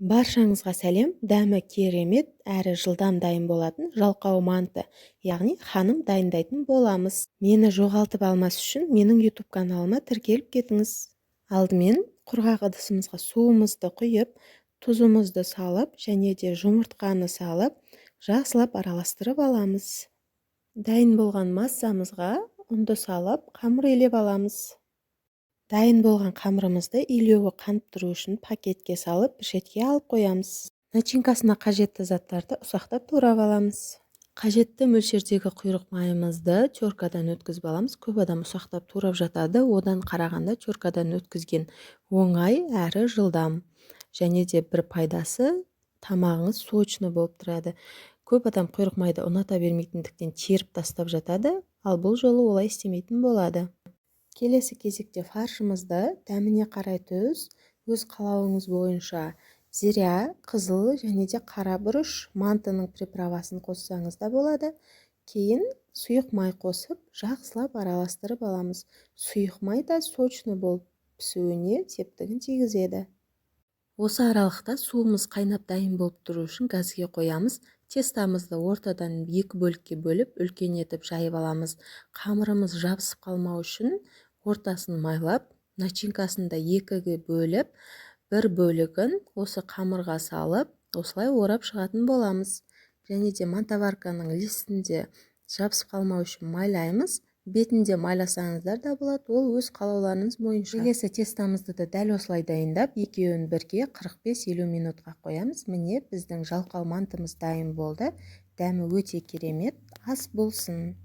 Баршаңызға сәлем. Дәмі керемет әрі жылдам дайын болатын жалқау манты, яғни ханым дайындайтын боламыз. Мені жоғалтып алмас үшін менің YouTube каналыма тіркеліп кетіңіз. Алдымен құрғақ ыдысымызға суымызды құйып, тұзымызды салып, және де жұмыртқаны салып, жақсылап араластырып аламыз. Дайын болған массамызға ұнды салып, қамыр илеп аламыз. Дайын болған қамырымызды илеуі қанып тұру үшін пакетке салып, шетке алып қоямыз. Начинкасына қажетті заттарды ұсақтап турап аламыз. Қажетті мөлшердегі құйрық майымызды теркадан өткізіп аламыз. Көп адам ұсақтап турап жатады, одан қарағанда теркадан өткізген оңай әрі жылдам. Және де бір пайдасы, тамағыңыз сочный болып тұрады. Көп адам құйрық майды ұната бермейтіндіктен теріп тастап жатады, ал бұл жолы олай істемейтін болады. Келесі кезекте фаршымызды дәміне қарай тұз, өз қалауыңыз бойынша зиря, қызыл және де қара бұрыш мантының приправасын қоссаңыз да болады. Кейін сұйық май қосып, жақсылап араластырып аламыз. Сұйық май да сочный болып пісуіне септігін тигізеді. Осы аралықта суымыз қайнап дайын болып тұру үшін газге қоямыз. Тестамызды ортадан екі бөлікке бөліп, үлкен етіп жайып аламыз. Қамырымыз жабысып қалмау үшін ортасын майлап, начинкасын да екіге бөліп, бір бөлігін осы қамырға салып, осылай орап шығатын боламыз. Және де мантаварканың листінде жабысып қалмау үшін майлаймыз. Бетінде майласаңыздар да болады, ол өз қалауларыңыз бойынша. Келесі тестамызды да дәл осылай дайындап, екеуін бірге 45-50 минутқа қоямыз. Міне біздің жалқау мантымыз дайын болды. Дәмі өте керемет, ас болсын.